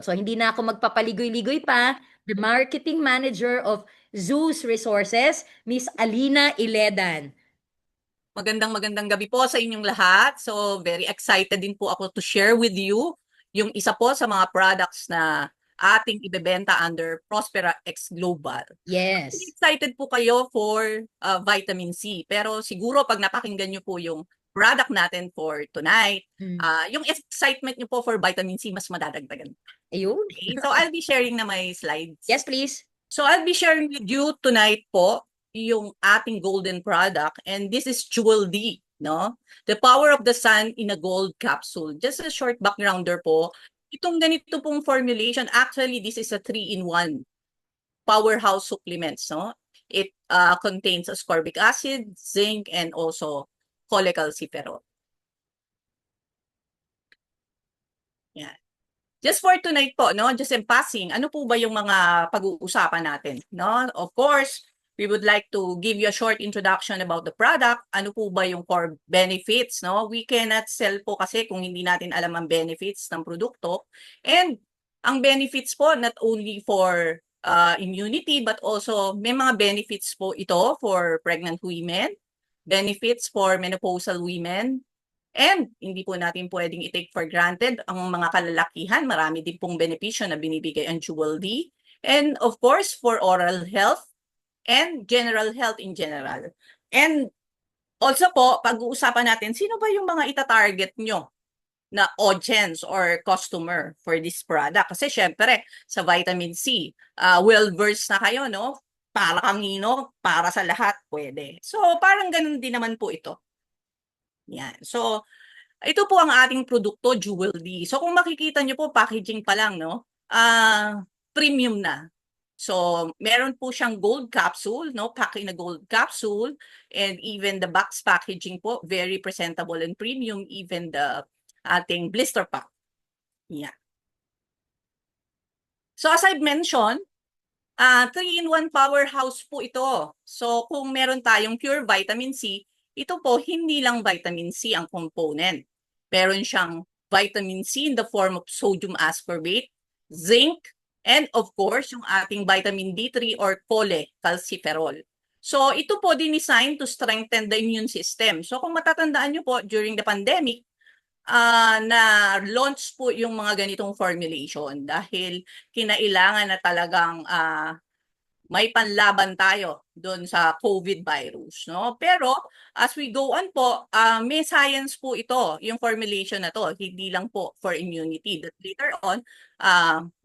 So hindi na ako magpapaligoy-ligoy pa. The marketing manager of Zeus Resources, Miss Alina Iledan. Magandang gabi po sa inyong lahat. So, very excited din po ako to share with you yung isa po sa mga products na ating ibebenta under Prospera X Global. Yes. Excited po kayo for vitamin C. Pero siguro pag napakinggan nyo po yung product natin for tonight, yung excitement nyo po for vitamin C mas madadagdagan. Ayun. Okay? So, I'll be sharing na my slides. Yes, please. So I'll be sharing with you tonight po yung ating golden product, and this is Jewel D, no? The power of the sun in a gold capsule. Just a short backgrounder po. Itong ganito pong formulation, actually this is a 3-in-1 powerhouse supplements, no? It contains ascorbic acid, zinc, and also cholecalciferol. Yan. Just for tonight po, no? Just in passing, ano po ba yung mga pag-uusapan natin, no? Of course, we would like to give you a short introduction about the product. Ano po ba yung core benefits, no? We cannot sell po kasi kung hindi natin alam ang benefits ng produkto. And ang benefits po, not only for immunity, but also may mga benefits po ito for pregnant women, benefits for menopausal women, and hindi po natin pwedeng i-take for granted ang mga kalalakihan. Marami din pong benepisyo na binibigay ang Jewel D. And of course, for oral health and general health in general. And also po, pag-uusapan natin, sino ba yung mga ita-target nyo na audience or customer for this product? Kasi syempre, sa vitamin C, well-versed na kayo, no? Para kanino, para sa lahat, pwede. So, parang ganun din naman po ito. Yan. So, ito po ang ating produkto, Jewel D. So, kung makikita nyo po, packaging pa lang, no? Premium na. So, meron po siyang gold capsule, no? Pack in a gold capsule. And even the box packaging po, very presentable and premium. Even the ating blister pack. Yeah. So, as I've mentioned, 3-in-1 powerhouse po ito. So, kung meron tayong pure vitamin C, ito po, hindi lang vitamin C ang component. Meron siyang vitamin C in the form of sodium ascorbate, zinc, and of course, yung ating vitamin D3 or cholecalciferol. So, ito po din-design to strengthen the immune system. So, kung matatandaan nyo po, during the pandemic, na launch po yung mga ganitong formulation dahil kinailangan na talagang may panlaban tayo doon sa COVID virus, no? Pero as we go on po, may science po ito, yung formulation na to, hindi lang po for immunity. That later on,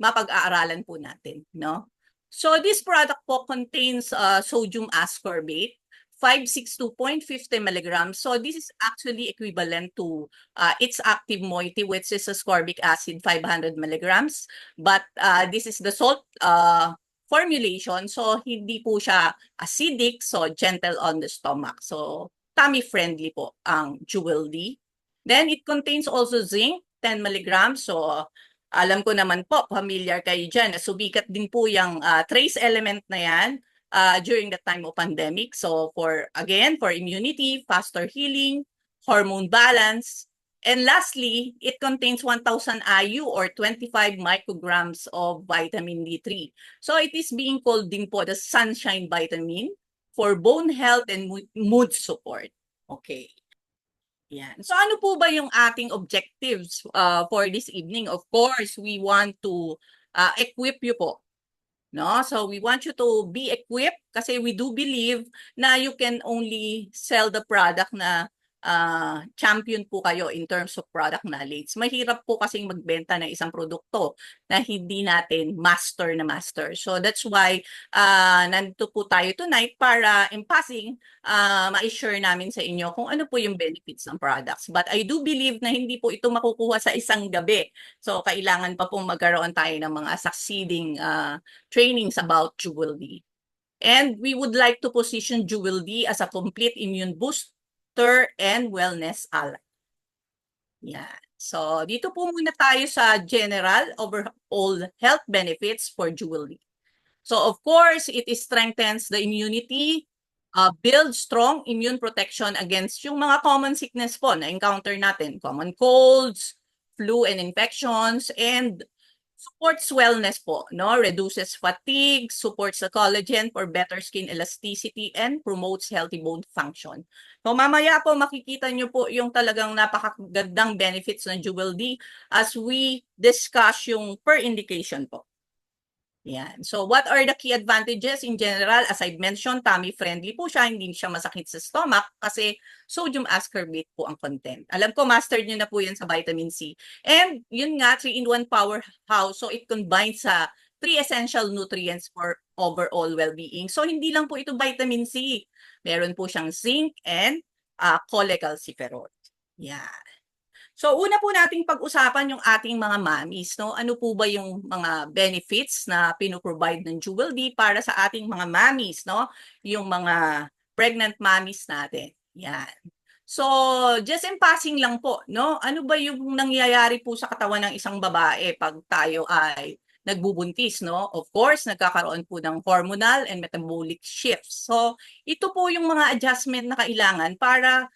mapag-aaralan po natin, no? So this product po contains sodium ascorbate, 562.50 milligrams. So this is actually equivalent to its active moiety, which is ascorbic acid 500 milligrams. But this is the salt formulation. So, hindi po siya acidic, so gentle on the stomach. So, tummy-friendly po ang Jewel D. Then, it contains also zinc, 10 milligrams. So, alam ko naman po, familiar kayo dyan. Subikat din po yung trace element na yan during the time of pandemic. So, again, for immunity, faster healing, hormone balance, and lastly, it contains 1,000 IU or 25 micrograms of vitamin D3. So it is being called din po the sunshine vitamin for bone health and mood support. Okay. Yan. So ano po ba yung ating objectives for this evening? Of course, we want to equip you po. No? So we want you to be equipped kasi we do believe na you can only sell the product na champion po kayo in terms of product knowledge. Mahirap po kasing magbenta ng isang produkto na hindi natin master na master. So that's why nandito po tayo tonight para in passing ma-share namin sa inyo kung ano po yung benefits ng products. But I do believe na hindi po ito makukuha sa isang gabi. So kailangan pa po magkaroon tayo ng mga succeeding trainings about Jewel D. And we would like to position Jewel D as a complete immune booster and wellness ally. Yan. So, dito po muna tayo sa general overall health benefits for Jewel D. So, of course, it strengthens the immunity, builds strong immune protection against yung mga common sickness po na encounter natin, common colds, flu and infections, and Supports wellness po, no? Reduces fatigue, supports the collagen for better skin elasticity, and promotes healthy bone function. So mamaya po makikita nyo po yung talagang napakagandang benefits ng Jewel D as we discuss yung per indication po. Yan. So what are the key advantages in general? As I mentioned, tummy friendly po siya, hindi siya masakit sa stomach kasi sodium ascorbate po ang content. Alam ko, mastered nyo na po yan sa vitamin C. And yun nga, 3-in-1 powerhouse. So it combines sa 3 essential nutrients for overall well-being. So hindi lang po ito vitamin C. Meron po siyang zinc and cholecalciferol. Yan. So una po nating pag-usapan yung ating mga mommies, no? Ano po ba yung mga benefits na pino-provide ng Jewel D para sa ating mga mommies, no? Yung mga pregnant mommies natin. Yan. So, just in passing lang po, no? Ano ba yung nangyayari po sa katawan ng isang babae pag tayo ay nagbubuntis, no? Of course, nagkakaroon po ng hormonal and metabolic shifts. So, ito po yung mga adjustment na kailangan para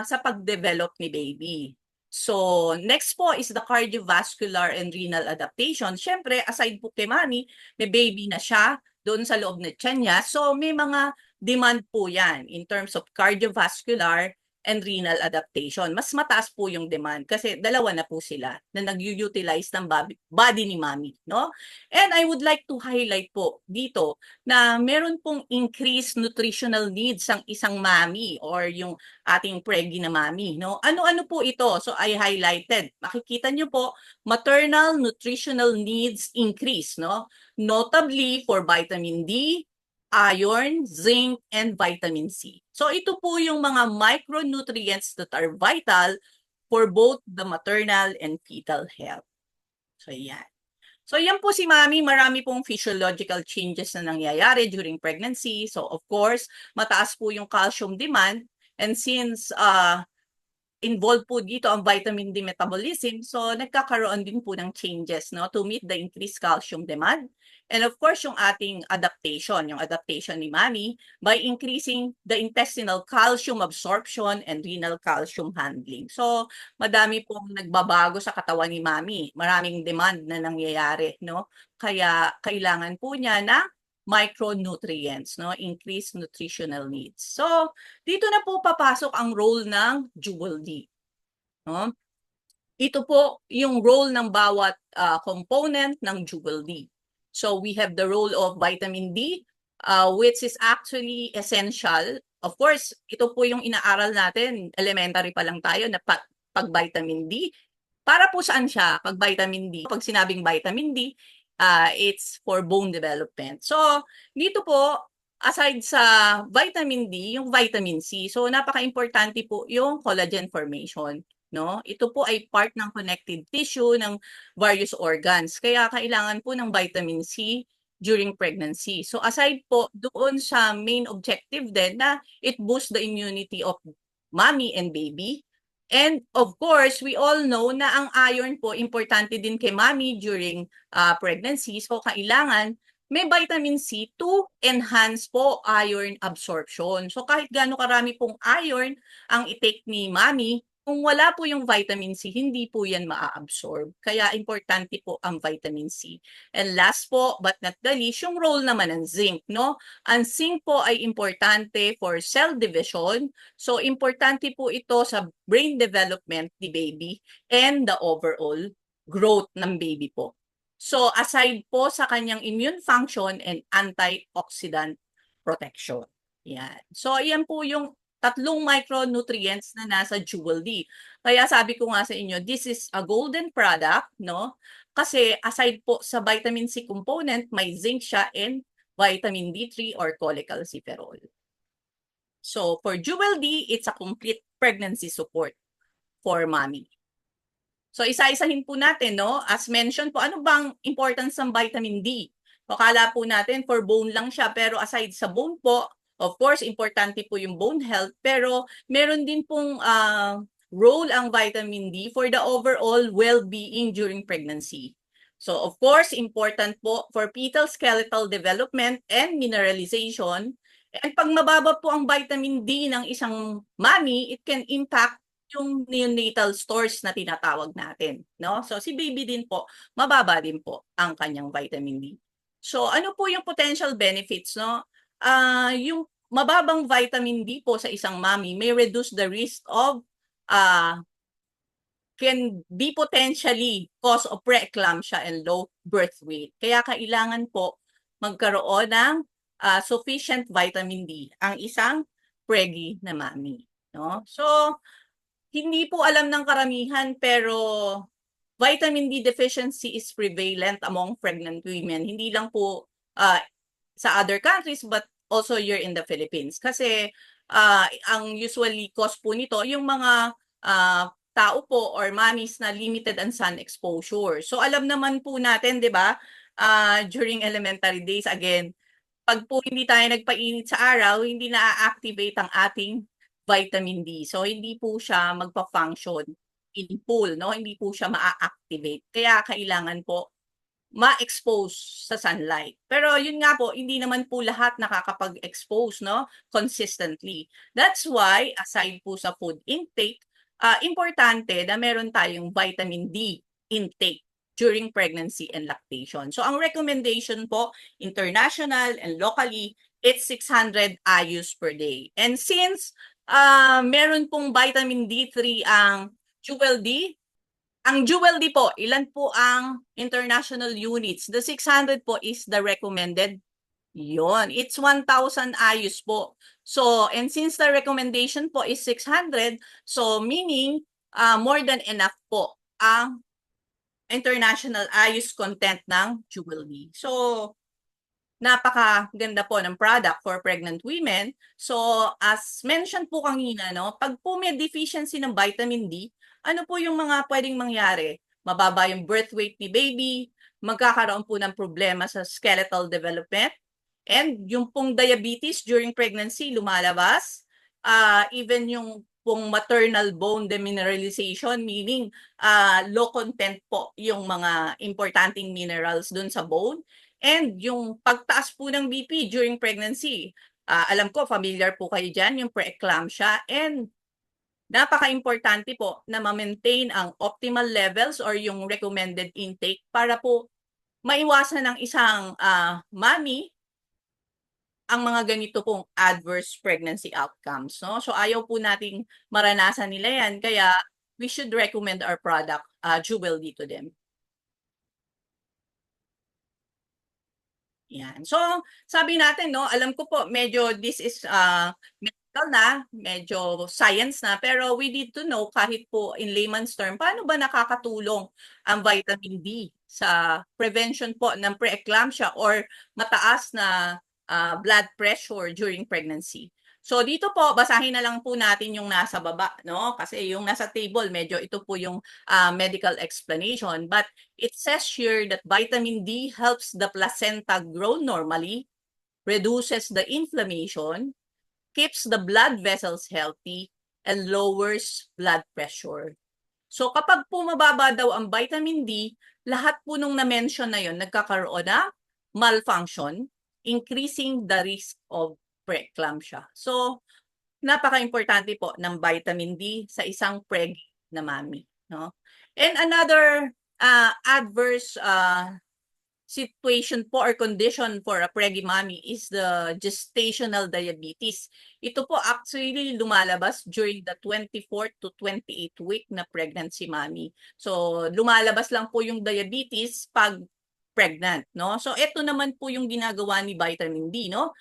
sa pag-develop ni baby. So, next po is the cardiovascular and renal adaptation. Siyempre, aside po kay mami, may baby na siya doon sa loob ng tiyan niya. So, may mga demand po yan in terms of cardiovascular and renal adaptation. Mas mataas po yung demand kasi dalawa na po sila na nag-utilize ng body ni mami, no? And I would like to highlight po dito na meron pong increased nutritional needs ang isang mami or yung ating preggy na mami, no? Ano-ano po ito? So I highlighted. Makikita niyo po, maternal nutritional needs increase, no? Notably for vitamin D, iron, zinc, and vitamin C. So ito po yung mga micronutrients that are vital for both the maternal and fetal health. So yan. So yan po si mami, marami pong physiological changes na nangyayari during pregnancy. So of course, mataas po yung calcium demand. And since involved po dito ang vitamin D metabolism, so nagkakaroon din po ng changes, no, to meet the increased calcium demand. And of course, yung ating adaptation, yung adaptation ni mami by increasing the intestinal calcium absorption and renal calcium handling. So, madami pong nagbabago sa katawan ni mami. Maraming demand na nangyayari, no? Kaya kailangan po niya na micronutrients, no? Increased nutritional needs. So, dito na po papasok ang role ng Jewel D, no? Ito po yung role ng bawat component ng Jewel D. So we have the role of vitamin D, which is actually essential. Of course, ito po yung inaaral natin, elementary pa lang tayo na pag vitamin D. Para po saan siya pag vitamin D? Pag sinabing vitamin D, it's for bone development. So dito po, aside sa vitamin D, yung vitamin C. So napaka-importante po yung collagen formation, no? Ito po ay part ng connective tissue ng various organs. Kaya kailangan po ng vitamin C during pregnancy. So aside po doon sa main objective din na it boosts the immunity of mommy and baby. And of course, we all know na ang iron po importante din kay mommy during pregnancy. So kailangan may vitamin C to enhance po iron absorption. So kahit gaano karami pong iron ang i-take ni mommy, kung wala po yung vitamin C, hindi po yan maa-absorb. Kaya importante po ang vitamin C. And last po, but not the least, yung role naman ng zinc, no? Ang zinc po ay importante for cell division. So importante po ito sa brain development ni baby and the overall growth ng baby po. So aside po sa kanyang immune function and antioxidant protection. Yan. So ayan po yung tatlong micronutrients na nasa Jewel D. Kaya sabi ko nga sa inyo, this is a golden product, no? Kasi aside po sa vitamin C component, may zinc siya and vitamin D3 or cholecalciferol. So for Jewel D, it's a complete pregnancy support for mommy. So isa-isahin po natin, no? As mentioned po, ano bang importance ng vitamin D? Akala po natin for bone lang siya, pero aside sa bone po, of course, importante po yung bone health, pero meron din pong role ang vitamin D for the overall well-being during pregnancy. So of course, important po for fetal skeletal development and mineralization. And pag mababa po ang vitamin D ng isang mommy, it can impact yung neonatal stores na tinatawag natin, no? So si baby din po, mababa din po ang kanyang vitamin D. So ano po yung potential benefits, no? Yung mababang vitamin D po sa isang mommy may reduce the risk of can be potentially cause of preeclampsia and low birth weight. Kaya kailangan po magkaroon ng sufficient vitamin D ang isang preggy na mommy, no? So hindi po alam ng karamihan pero vitamin D deficiency is prevalent among pregnant women. Hindi lang po sa other countries but also here in the Philippines. Kasi ang usually cause po nito yung mga tao po or mommies na limited ang sun exposure. So alam naman po natin, 'di ba? During elementary days again, pag po hindi tayo nagpainit sa araw, hindi na-activate ang ating vitamin D. So hindi po siya magpa-function in full, no? Hindi po siya ma-activate. Kaya kailangan po ma-expose sa sunlight. Pero yun nga po, hindi naman po lahat nakakapag-expose, no, consistently. That's why, aside po sa food intake, importante na meron tayong vitamin D intake during pregnancy and lactation. So ang recommendation po, international and locally, it's 600 IUs per day. And since meron pong vitamin D3 ang Jewel D, ang Jewel D po, ilan po ang international units? The 600 po is the recommended. Yon, it's 1,000 IUs po. So, and since the recommendation po is 600, so meaning more than enough po ang international IUs content ng Jewel D. So, napakaganda po ng product for pregnant women. So, as mentioned po kanina, no, pag po may deficiency ng vitamin D, ano po yung mga pwedeng mangyari? Mababa yung birth weight ni baby, magkakaroon po ng problema sa skeletal development, and yung pong diabetes during pregnancy lumalabas, even yung pong maternal bone demineralization, meaning low content po yung mga importanteng minerals dun sa bone, and yung pagtaas po ng BP during pregnancy. Alam ko, familiar po kayo dyan, yung preeclampsia, and napaka-importante po na ma-maintain ang optimal levels or yung recommended intake para po maiwasan ng isang mommy ang mga ganito pong adverse pregnancy outcomes. No? So ayaw po nating maranasan nila yan, kaya we should recommend our product, Jewel D, to them. Yan. So, sabi natin, no, alam ko po, medyo this is medical na, medyo science na, pero we need to know, kahit po in layman's term, paano ba nakakatulong ang vitamin D sa prevention po ng preeclampsia or mataas na blood pressure during pregnancy. So dito po, basahin na lang po natin yung nasa baba, no? Kasi yung nasa table, medyo ito po yung medical explanation. But it says here that vitamin D helps the placenta grow normally, reduces the inflammation, keeps the blood vessels healthy, and lowers blood pressure. So kapag po mababa daw ang vitamin D, lahat po nung na-mention na yon nagkakaroon ng malfunction, increasing the risk of preeclampsia. So, napaka-importante po ng vitamin D sa isang pregnant na mommy, no? And another adverse situation po or condition for a pregnant mommy is the gestational diabetes. Ito po actually lumalabas during the 24th to 28th week na pregnancy mommy. So, lumalabas lang po yung diabetes pag pregnant, no? So, ito naman po yung ginagawa ni vitamin D, no?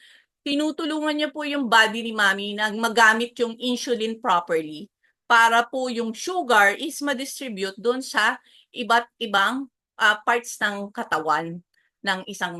Tinutulungan niya po yung body ni mommy na magamit yung insulin properly para po yung sugar is ma-distribute doon sa iba't ibang parts ng katawan ng isang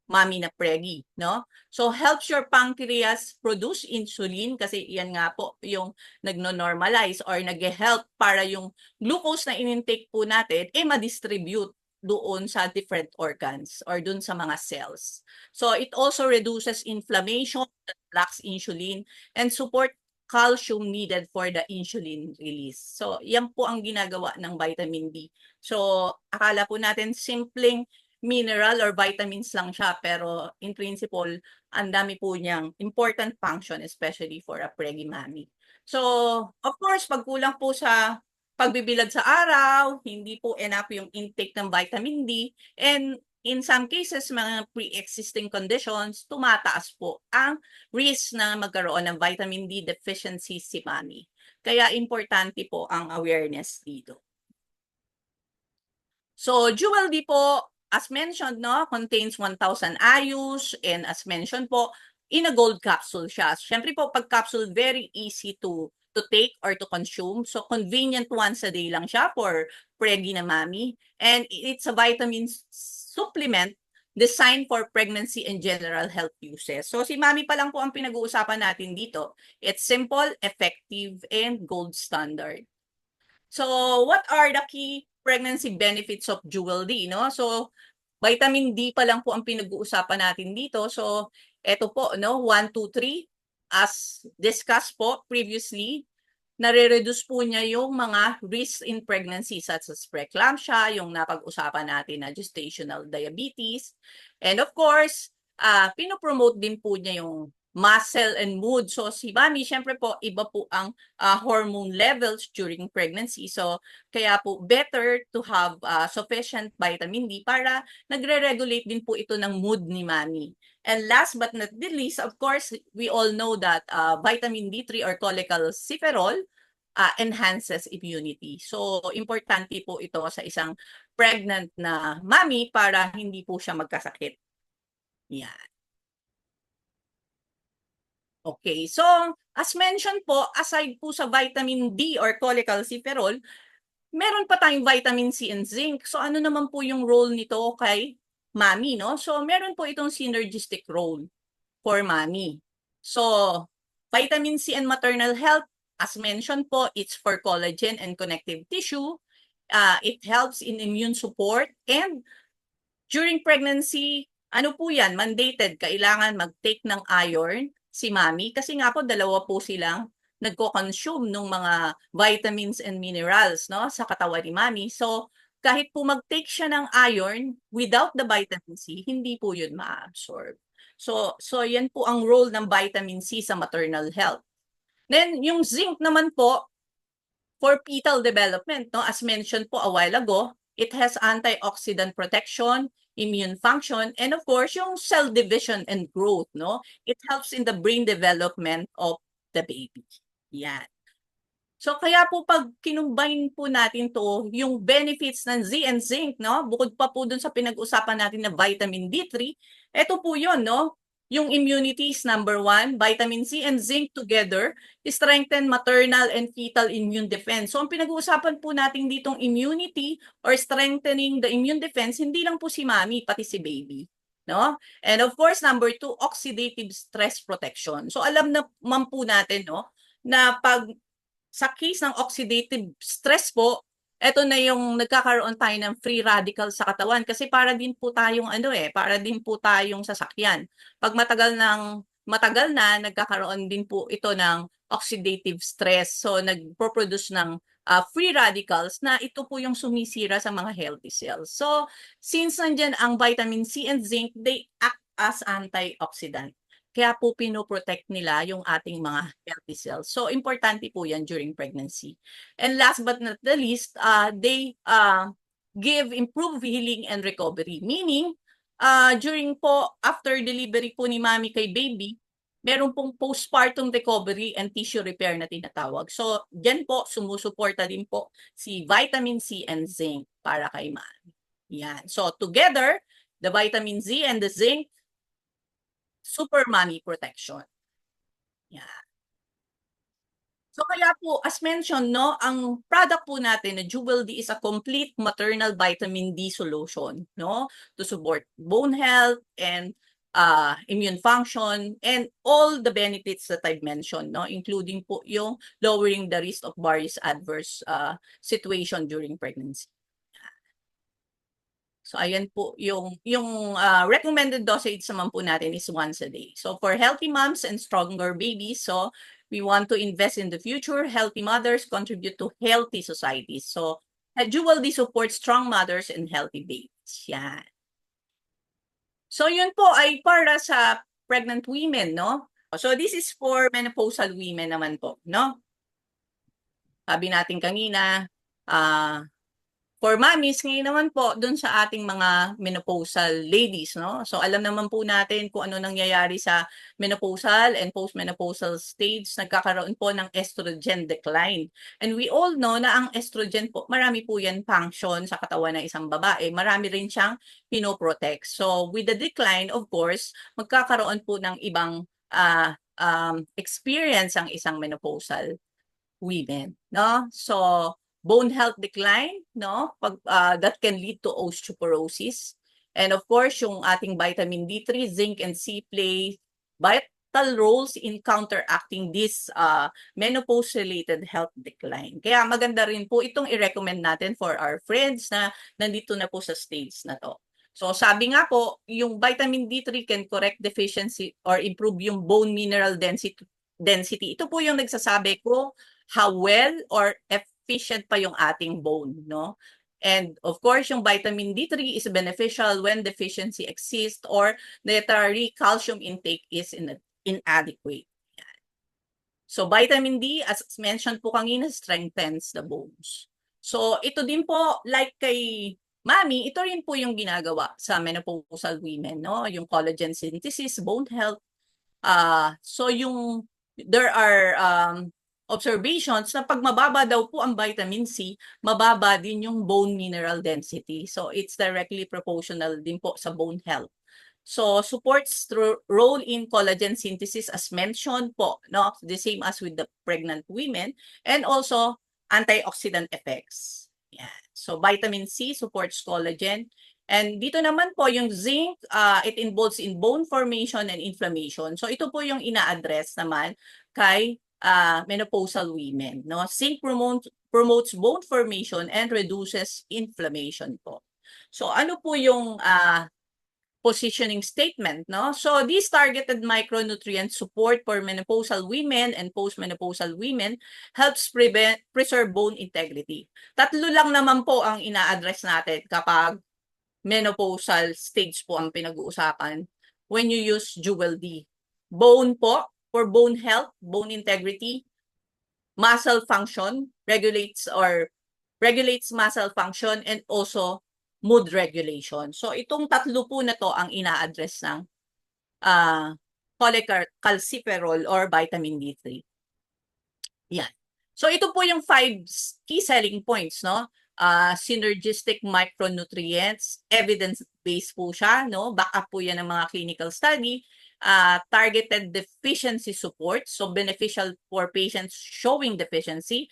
mommy na preggy, no? So helps your pancreas produce insulin kasi yan nga po yung nagno-normalize or nag-help para yung glucose na in-intake po natin ma-distribute doon sa different organs or doon sa mga cells. So it also reduces inflammation that lacks insulin and support calcium needed for the insulin release. So yan po ang ginagawa ng vitamin D. So akala po natin simpleng mineral or vitamins lang siya, pero in principle, ang dami po niyang important function, especially for a pregnant mommy. So, of course, pag kulang po sa pagbibilad sa araw, hindi po enough yung intake ng vitamin D, and in some cases, mga pre-existing conditions, tumataas po ang risk na magkaroon ng vitamin D deficiency si mami. Kaya importante po ang awareness dito. So, Jewel D po, as mentioned, no, contains 1,000 IUs, and as mentioned po, in a gold capsule siya. Siyempre po, pag capsule, very easy to take or to consume. So, convenient once a day lang siya for preggy na mami. And it's a vitamin supplement designed for pregnancy and general health uses. So, si mami pa lang po ang pinag-uusapan natin dito. It's simple, effective, and gold standard. So, what are the key pregnancy benefits of Jewel D, no? So, vitamin D pa lang po ang pinag-uusapan natin dito. So, eto po, no? 1, 2, 3. As discussed po previously, nare-reduce po niya yung mga risks in pregnancy such as preeclampsia, yung napag-usapan natin na gestational diabetes. And of course, pinopromote din po niya yung muscle and mood. So si mami, syempre po, iba po ang hormone levels during pregnancy. So kaya po better to have sufficient vitamin D para nagre-regulate din po ito ng mood ni mami. And last but not the least, of course, we all know that vitamin D3 or cholecalciferol enhances immunity. So, importante po ito sa isang pregnant na mami para hindi po siya magkasakit. Yan. Okay, so as mentioned po, aside po sa vitamin D or cholecalciferol, meron pa tayong vitamin C and zinc. So ano naman po yung role nito kay mami, no? So meron po itong synergistic role for mami. So vitamin C and maternal health, as mentioned po, it's for collagen and connective tissue. It helps in immune support, and during pregnancy, ano po yan, mandated, kailangan mag-take ng iron si mami kasi nga po dalawa po silang nagko-consume ng mga vitamins and minerals, no, sa katawan ni mami. So, kahit po mag-take siya ng iron, without the vitamin C, hindi po yun ma-absorb. So yan po ang role ng vitamin C sa maternal health. Then, yung zinc naman po, for fetal development, no, as mentioned po a while ago, it has antioxidant protection, immune function, and of course, yung cell division and growth, no? It helps in the brain development of the baby. Yan. So kaya po pag kinumbine po natin to, yung benefits ng Z and zinc, no? Bukod pa po dun sa pinag-usapan natin na vitamin D3, eto po yun, no? Yung immunity is number 1, vitamin C and zinc together strengthen maternal and fetal immune defense. So ang pinag-uusapan po natin ditong immunity or strengthening the immune defense, hindi lang po si mami, pati si baby. No? And of course, number 2, oxidative stress protection. So alam naman po natin, no, na pag sa case ng oxidative stress po, eto na yung nagkakaroon tayo ng free radical sa katawan kasi para din po tayong para din po tayong sasakyan. Pag matagal na nagkakaroon din po ito ng oxidative stress. So nagpo-produce ng free radicals na ito po yung sumisira sa mga healthy cells. So since nandiyan ang vitamin C and zinc, they act as antioxidant. Kaya po pinoprotect nila yung ating mga healthy cells. So, importante po yan during pregnancy. And last but not the least, they give improved healing and recovery. Meaning, during po, after delivery po ni mami kay baby, meron pong postpartum recovery and tissue repair na tinatawag. So, dyan po, sumusuporta din po si vitamin C and zinc para kay mami. Yan. So, together, the vitamin Z and the zinc, super mommy protection. Yeah. So kaya po, as mentioned, no, ang product po natin na Jewel D is a complete maternal vitamin D solution, no, to support bone health and immune function and all the benefits that I've mentioned, no, including po yung lowering the risk of various adverse situation during pregnancy. So ayan po yung recommended dosage naman po natin is once a day. So for healthy moms and stronger babies, so we want to invest in the future. Healthy mothers contribute to healthy societies. So Jewel D supports strong mothers and healthy babies. Yan. So yun po ay para sa pregnant women, no? So this is for menopausal women naman po, no? sabi natin kanina, for mommies, ngayon naman po, dun sa ating mga menopausal ladies, no? So, alam naman po natin kung ano nangyayari sa menopausal and postmenopausal stage, nagkakaroon po ng estrogen decline. And we all know na ang estrogen po, marami po yan function sa katawan ng isang babae. Marami rin siyang pinoprotect. So, with the decline, of course, magkakaroon po ng ibang experience ang isang menopausal women, no? So, bone health decline, no? That can lead to osteoporosis. And of course, yung ating vitamin D3, zinc, and C play vital roles in counteracting this menopause-related health decline. Kaya maganda rin po itong i-recommend natin for our friends na nandito na po sa stage na to. So sabi nga po, yung vitamin D3 can correct deficiency or improve yung bone mineral density. Ito po yung nagsasabi ko how well or efficient pa yung ating bone, no? And of course, yung vitamin D3 is beneficial when deficiency exists or dietary calcium intake is inadequate. So vitamin D, as mentioned po kanina, strengthens the bones. So ito din po, like kay Mami, ito rin po yung ginagawa sa menopausal women, no? Yung collagen synthesis, bone health. So there are observations na pag mababa daw po ang vitamin C, mababa din yung bone mineral density. So it's directly proportional din po sa bone health. So supports role in collagen synthesis as mentioned po, no? The same as with the pregnant women, and also antioxidant effects. Yeah. So vitamin C supports collagen. And dito naman po yung zinc, it involves in bone formation and inflammation. So ito po yung ina-address naman kay menopausal women, no? Zinc promotes bone formation and reduces inflammation po. So ano po yung positioning statement, no? So these targeted micronutrient support for menopausal women and postmenopausal women helps preserve bone integrity. Tatlo lang naman po ang ina-address natin kapag menopausal stage po ang pinag-uusapan when you use Jewel D. Bone po, for bone health, bone integrity, muscle function, regulates muscle function, and also mood regulation. So itong tatlo po na to ang ina-address ng cholecalciferol or vitamin D3. Yan. So ito po yung 5 key selling points, no? Synergistic micronutrients, evidence-based po siya, no? Back up po yan ng mga clinical study. Targeted deficiency support, so beneficial for patients showing deficiency.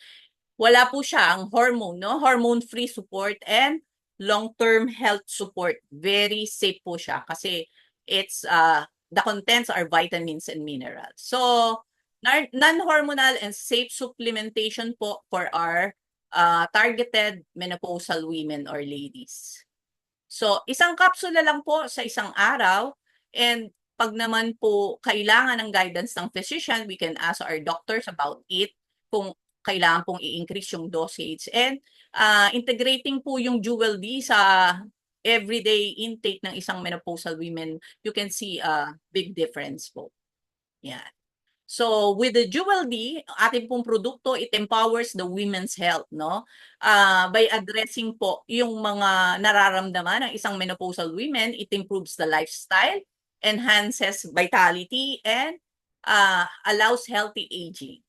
Wala po siya ang hormone, no? Hormone-free support and long-term health support. Very safe po siya kasi it's the contents are vitamins and minerals. So non-hormonal and safe supplementation po for our targeted menopausal women or ladies. So, isang kapsula lang po sa isang araw, and pag naman po kailangan ng guidance ng physician, we can ask our doctors about it kung kailangan pong i-increase yung dosage. And integrating po yung Jewel D sa everyday intake ng isang menopausal women, you can see a big difference po. Yan. So with the Jewel D, ating pong produkto, it empowers the women's health, no? By addressing po yung mga nararamdaman ng isang menopausal women, it improves the lifestyle, enhances vitality, and allows healthy aging.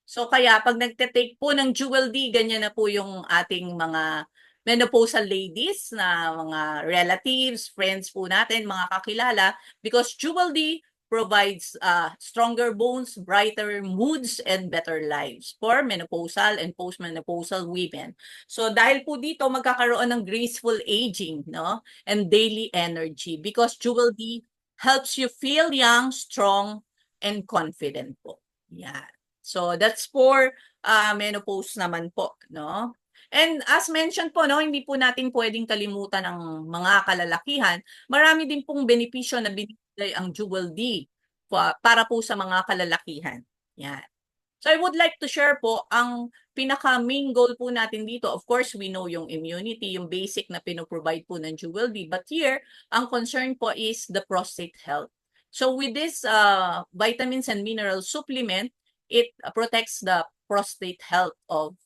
So kaya pag nagte-take po ng Jewel D, ganyan na po yung ating mga menopausal ladies na mga relatives, friends po natin, mga kakilala, because Jewel D provides stronger bones, brighter moods, and better lives for menopausal and postmenopausal women. So dahil po dito, magkakaroon ng graceful aging, no? And daily energy because Jewel D helps you feel young, strong, and confident po. Yeah. So that's for menopause naman po, no? And as mentioned po, no, hindi po natin pwedeng kalimutan ang mga kalalakihan. Marami din pong benepisyo na binibigay ang Jewel D para po sa mga kalalakihan. Yan. So I would like to share po ang pinaka-main goal po natin dito. Of course, we know yung immunity, yung basic na pinoprovide po ng Jewel D. But here, ang concern po is the prostate health. So with this vitamins and mineral supplement, it protects the prostate health of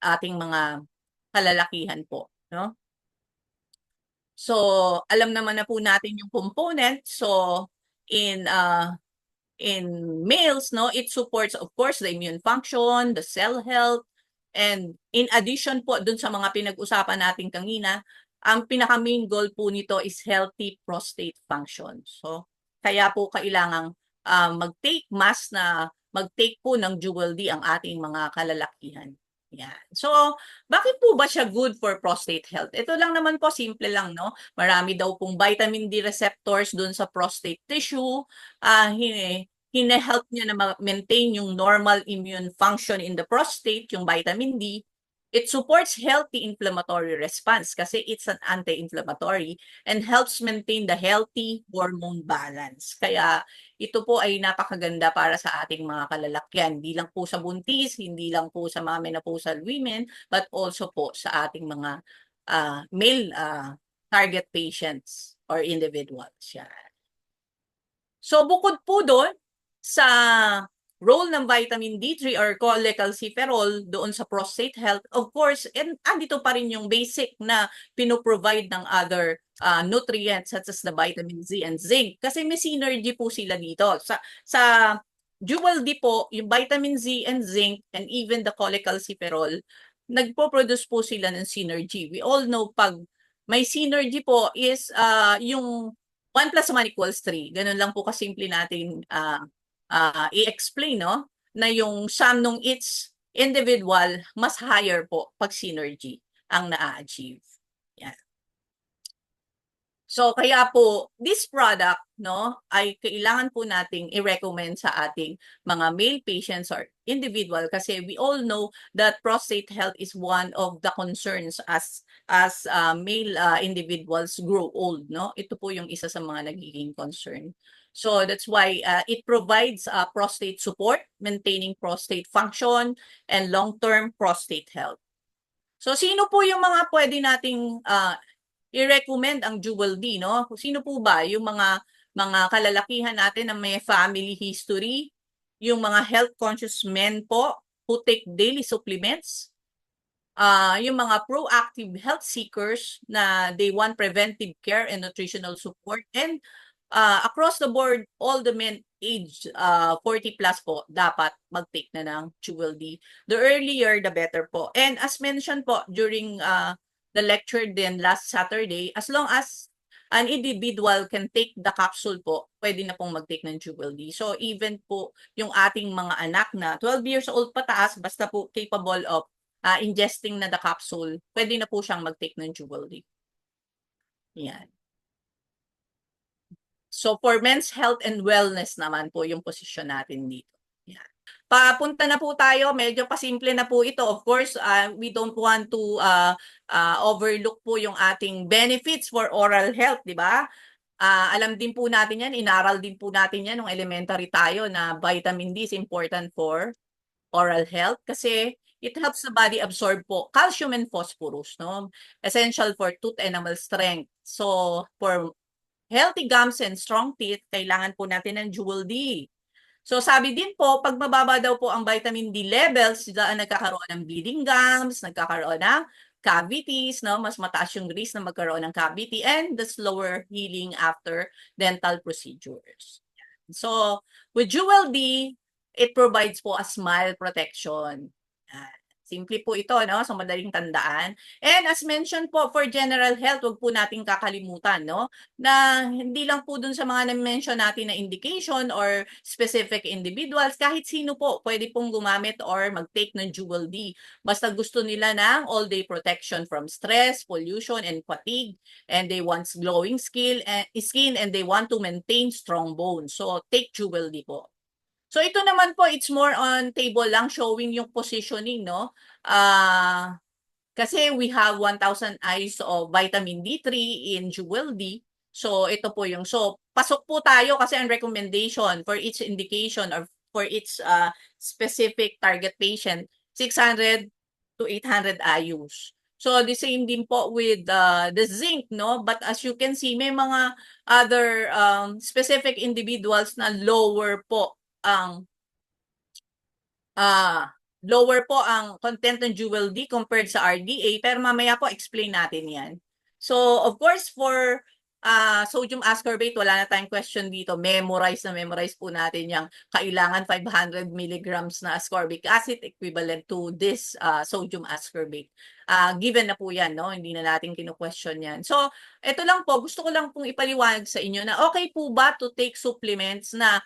ating mga kalalakihan po, no? So, alam naman na po natin yung component. So, in males, no, it supports, of course, the immune function, the cell health, and in addition po dun sa mga pinag-usapan natin kanina, ang pinaka-main goal po nito is healthy prostate function. So, kaya po kailangang mag-take po ng Jewel D ang ating mga kalalakihan. Yan. So, bakit po ba siya good for prostate health? Ito lang naman po, simple lang, no? Marami daw pong vitamin D receptors dun sa prostate tissue. Hine-help niya na maintain yung normal immune function in the prostate, yung vitamin D. It supports healthy inflammatory response kasi it's an anti-inflammatory and helps maintain the healthy hormone balance. Kaya ito po ay napakaganda para sa ating mga kalalakyan. Hindi lang po sa buntis, hindi lang po sa mga menopausal women, but also po sa ating mga male target patients or individuals. Yan. So bukod po doon sa role ng vitamin D3 or cholecalciferol doon sa prostate health, of course, and andito pa rin yung basic na pinoprovide ng other nutrients such as the vitamin Z and zinc. Kasi may synergy po sila dito. Sa Jewel D po, yung vitamin Z and zinc and even the cholecalciferol, nagpo-produce po sila ng synergy. We all know pag may synergy po is yung 1 plus 1 equals 3. Ganun lang po kasimple natin i-explain, no? Na yung sum nung each individual mas higher po pag synergy ang na-achieve. Yan. So kaya po this product, no, ay kailangan po nating i-recommend sa ating mga male patients or individual kasi we all know that prostate health is one of the concerns as male individuals grow old, no? Ito po yung isa sa mga nagiging concern. So that's why it provides prostate support, maintaining prostate function, and long-term prostate health. So sino po yung mga pwede nating i-recommend ang Jewel D, no? Sino po ba yung mga kalalakihan natin na may family history, yung mga health conscious men po who take daily supplements, yung mga proactive health seekers na they want preventive care and nutritional support, and across the board, all the men age 40 plus po dapat mag-take na ng Jewel D. The earlier, the better po. And as mentioned po during the lecture din last Saturday, as long as an individual can take the capsule po, pwede na pong mag-take ng Jewel D. So even po yung ating mga anak na 12 years old pataas, basta po capable of ingesting na the capsule, pwede na po siyang mag-take ng Jewel D. Yan. So for men's health and wellness naman po yung posisyon natin dito. Yan. Papunta na po tayo, medyo pasimple na po ito. Of course, we don't want to overlook po yung ating benefits for oral health, di ba? Alam din po natin yan, inaral din po natin yan nung elementary tayo na vitamin D is important for oral health kasi it helps the body absorb po calcium and phosphorus, no? Essential for tooth enamel strength. So for healthy gums and strong teeth, kailangan po natin ng Jewel D. So sabi din po, pag mababa daw po ang vitamin D levels, nagkakaroon ng bleeding gums, nagkakaroon ng cavities, no? Mas mataas yung risk na magkaroon ng cavity and the slower healing after dental procedures. So with Jewel D, it provides po a smile protection. Simple po ito, no? So madaling tandaan. And as mentioned po, for general health, wag po nating kakalimutan, no? Na hindi lang po dun sa mga na-mention natin na indication or specific individuals, kahit sino po pwede pong gumamit or mag-take ng Jewel D. Basta gusto nila ng all-day protection from stress, pollution, and fatigue. And they want glowing skin and they want to maintain strong bones. So take Jewel D po. So ito naman po, it's more on table lang showing yung positioning, no? Kasi we have 1,000 IUs of vitamin D3 in Jewel D. So ito po yung, so pasok po tayo kasi ang recommendation for each indication or for each specific target patient, 600 to 800 IUs. So the same din po with the zinc, no? But as you can see, may mga other specific individuals na lower po ang lower po ang content ng Jewel D compared sa RDA, pero mamaya po explain natin yan. So, of course, for sodium ascorbate, wala na tayong question dito. Memorize po natin yung kailangan 500 milligrams na ascorbic acid equivalent to this sodium ascorbate. Given na po yan, no? Hindi na natin kinu-question yan. So, ito lang po, gusto ko lang pong ipaliwanag sa inyo na okay po ba to take supplements na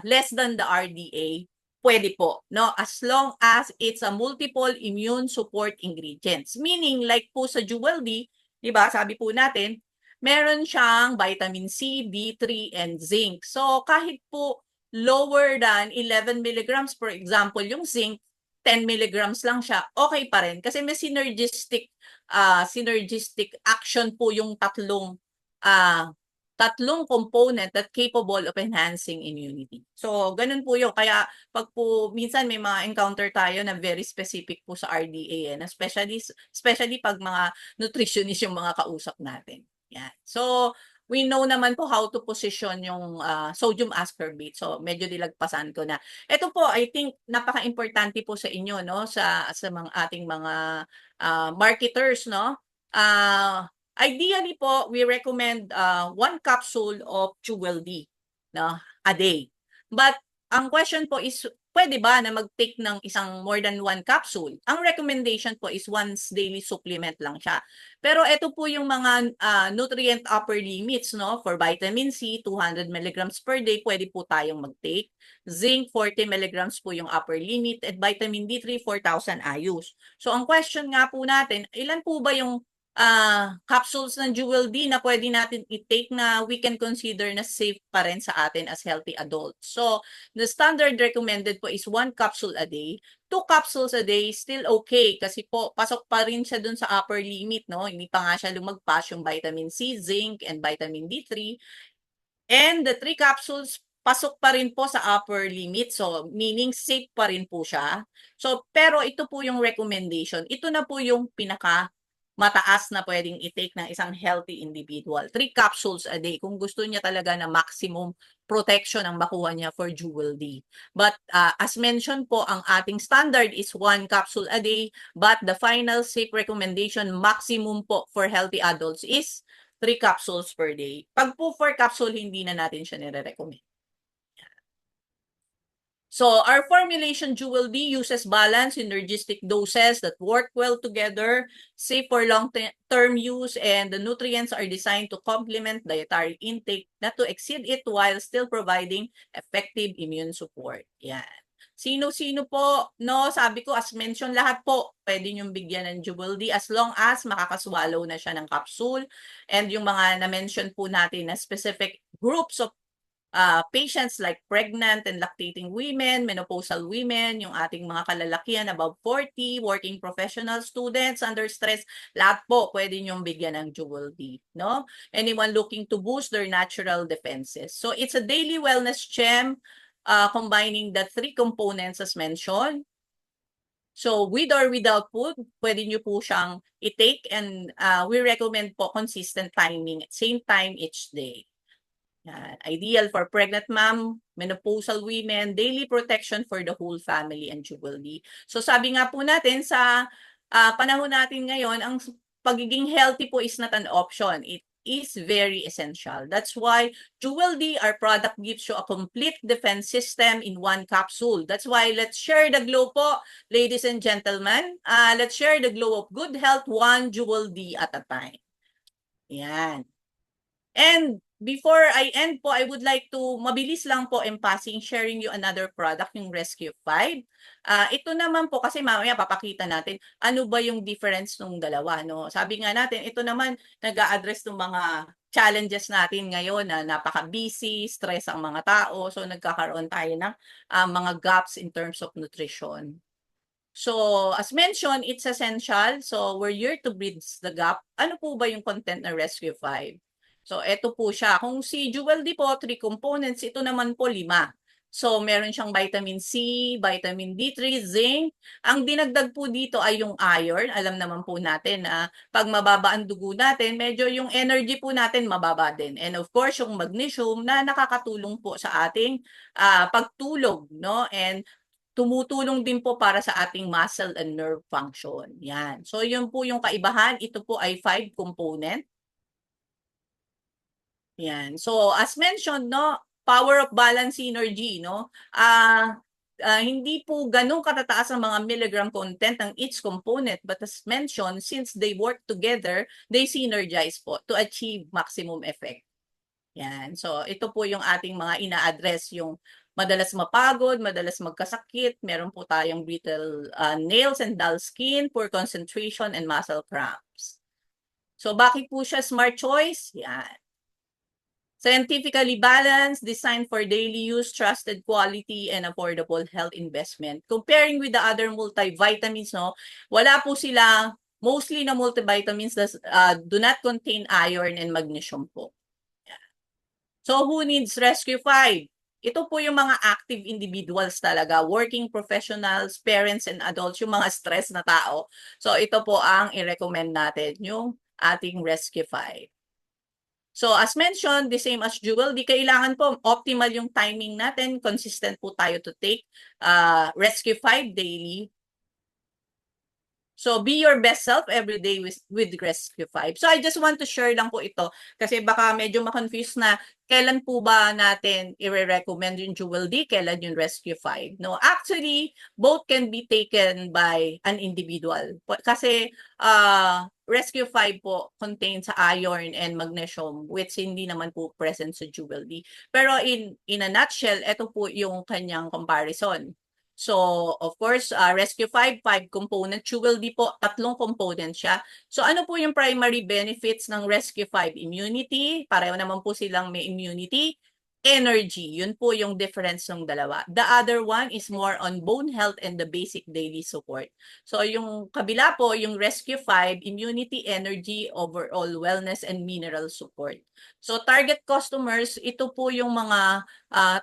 less than the RDA? Pwede po, no? As long as it's a multiple immune support ingredients. Meaning, like po sa Jewel D, di ba, sabi po natin, meron siyang vitamin C, D3, and zinc. So, kahit po lower than 11 milligrams, for example, yung zinc, 10 milligrams lang siya, okay pa rin. Kasi may synergistic action po yung tatlong component that capable of enhancing immunity. So, ganun po yun. Kaya, pag po, minsan may mga encounter tayo na very specific po sa RDA, especially pag mga nutritionist yung mga kausap natin. Yan. So, we know naman po how to position yung sodium ascorbate. So, medyo dilagpasan ko na. Ito po, I think, napaka-importante po sa inyo, no? Sa mga ating mga marketers, no? Ideally po, we recommend 1 capsule of Jewel D, no? A day. But, ang question po is, pwede ba na mag-take ng isang more than 1 capsule? Ang recommendation po is once daily supplement lang siya. Pero ito po yung mga nutrient upper limits, no? For vitamin C, 200 milligrams per day, pwede po tayong mag-take. Zinc, 40 milligrams po yung upper limit. At vitamin D3, 4,000 IUs. So, ang question nga po natin, ilan po ba yung capsules ng Jewel D na pwede natin i-take na we can consider na safe pa rin sa atin as healthy adults? So, the standard recommended po is 1 capsule a day. 2 capsules a day, still okay kasi po pasok pa rin siya dun sa upper limit, no? Hindi pa nga siya lumagpas yung vitamin C, zinc, and vitamin D3. And the 3 capsules, pasok pa rin po sa upper limit. So, meaning safe pa rin po siya. So, pero ito po yung recommendation. Ito na po yung mataas na pwedeng i-take ng isang healthy individual. 3 capsules a day kung gusto niya talaga na maximum protection ang makuha niya for Jewel D. But as mentioned po, ang ating standard is 1 capsule a day, but the final safe recommendation maximum po for healthy adults is 3 capsules per day. Pag po 4 capsule, hindi na natin siya nire-recommend. So, our formulation Jewel D uses balanced synergistic doses that work well together, safe for long-term use, and the nutrients are designed to complement dietary intake, not to exceed it while still providing effective immune support. Yan. Sino-sino po, no? Sabi ko, as mentioned, lahat po pwede niyong bigyan ng Jewel D as long as makakaswallow na siya ng capsule. And yung mga na-mention po natin na specific groups of patients like pregnant and lactating women, menopausal women, yung ating mga kalalakihan above 40, working professional students under stress, lahat po pwede niyong bigyan ng Jewel D, no? Anyone looking to boost their natural defenses. So it's a daily wellness gem combining the 3 components as mentioned. So with or without food, pwede niyo po siyang i-take and we recommend po consistent timing, same time each day. Ideal for pregnant mom, menopausal women, daily protection for the whole family and Jewel D. So sabi nga po natin sa panahon natin ngayon, ang pagiging healthy po is not an option. It is very essential. That's why Jewel D, our product, gives you a complete defense system in 1 capsule. That's why let's share the glow po, ladies and gentlemen. Let's share the glow of good health, 1 Jewel D at a time. Yan. And before I end po, I would like to, mabilis lang po in passing, sharing you another product, yung Rescue 5. Ito naman po, kasi mamaya papakita natin, ano ba yung difference ng dalawa, no? Sabi nga natin, ito naman, nag-a-address ng mga challenges natin ngayon na napaka-busy, stress ang mga tao, so nagkakaroon tayo ng mga gaps in terms of nutrition. So, as mentioned, it's essential. So, we're here to bridge the gap. Ano po ba yung content ng Rescue 5? So, ito po siya. Kung si Jewel D po, 3 components, ito naman po 5. So, meron siyang vitamin C, vitamin D3, zinc. Ang dinagdag po dito ay yung iron. Alam naman po natin na pag mababa ang dugo natin, medyo yung energy po natin mababa din. And of course, yung magnesium na nakakatulong po sa ating pagtulog, no? And tumutulong din po para sa ating muscle and nerve function. Yan. So, yun po yung kaibahan. Ito po ay 5 component. Yan. So, as mentioned, no, power of balance synergy, no? Hindi po ganun katataas ang mga milligram content ng each component, but as mentioned, since they work together, they synergize po to achieve maximum effect. Yan. So, ito po yung ating mga ina-address, yung madalas mapagod, madalas magkasakit, meron po tayong brittle nails and dull skin, poor concentration, and muscle cramps. So, bakit po siya smart choice? Yan. Scientifically balanced, designed for daily use, trusted quality, and affordable health investment. Comparing with the other multivitamins, no, wala po sila, mostly na multivitamins do not contain iron and magnesium po. So who needs Rescue 5? Ito po yung mga active individuals talaga, working professionals, parents, and adults, yung mga stress na tao. So ito po ang i-recommend natin, yung ating Rescue 5. So as mentioned, the same as Jewel, di kailangan po optimal yung timing natin, consistent po tayo to take Rescue 5 daily. So be your best self every day with Rescue 5. So I just want to share lang po ito kasi baka medyo ma-confuse na kailan po ba natin i-recommend yung Jewel D, kailan yung Rescue 5. No, actually, both can be taken by an individual. Kasi Rescue 5 po contains iron and magnesium which hindi naman po present sa Jewel D. Pero in a nutshell, ito po yung kanyang comparison. So, of course, Rescue 5, 5 component. Jewel D po, 3 component siya. So, ano po yung primary benefits ng Rescue 5? Immunity, pareho naman po silang may immunity. Energy, yun po yung difference ng dalawa. The other one is more on bone health and the basic daily support. So, yung kabila po, yung Rescue 5, immunity, energy, overall wellness, and mineral support. So, target customers, ito po yung mga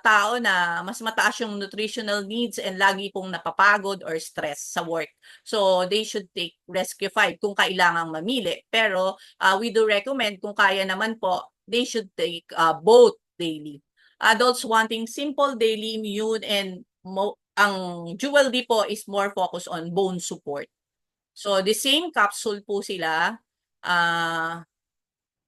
tao na mas mataas yung nutritional needs and lagi pong napapagod or stress sa work. So, they should take Rescue 5 kung kailangang mamili. Pero, we do recommend kung kaya naman po, they should take both daily. Adults wanting simple daily immune and ang Jewel D po is more focused on bone support. So, the same capsule po sila.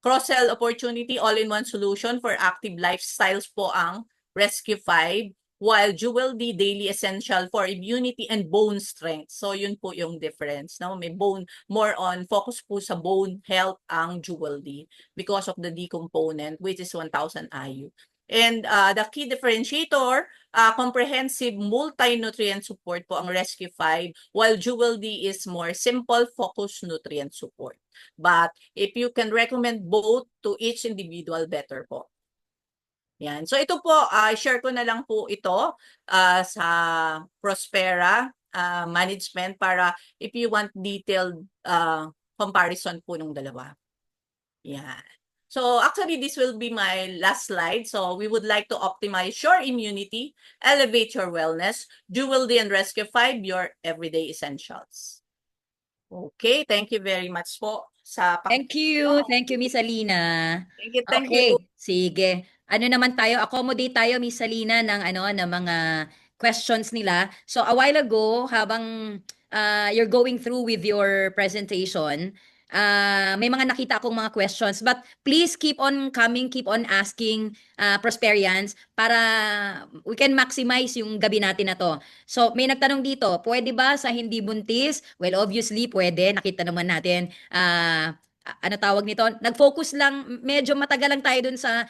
Cross-sell opportunity, all-in-one solution for active lifestyles po ang Rescue 5, while Jewel D daily essential for immunity and bone strength. So yun po yung difference. No? May bone, more on focus po sa bone health ang Jewel D because of the D component which is 1,000 IU. And the key differentiator, comprehensive multi-nutrient support po ang Rescue 5, while Jewel D is more simple, focused nutrient support. But if you can recommend both to each individual, better po. Yan. So ito po, share ko na lang po ito sa Prospera management para if you want detailed comparison po ng dalawa. Yan. So actually, this will be my last slide. So we would like to optimize your immunity, elevate your wellness, Jewel D and Rescue 5, your everyday essentials. Okay, thank you very much po sa Thank you. Thank you, Miss Alina. Thank you, thank you. Okay, sige. Ano naman tayo, accommodate tayo, Miss Alina, ng ng mga questions nila. So a while ago, habang you're going through with your presentation, may mga nakita akong mga questions. But please keep on coming, keep on asking, Prosperians, para we can maximize yung gabi natin na to. So may nagtanong dito, pwede ba sa hindi buntis? Well, obviously, pwede. Nakita naman natin, ano tawag nito, nag-focus lang, medyo matagal lang tayo dun sa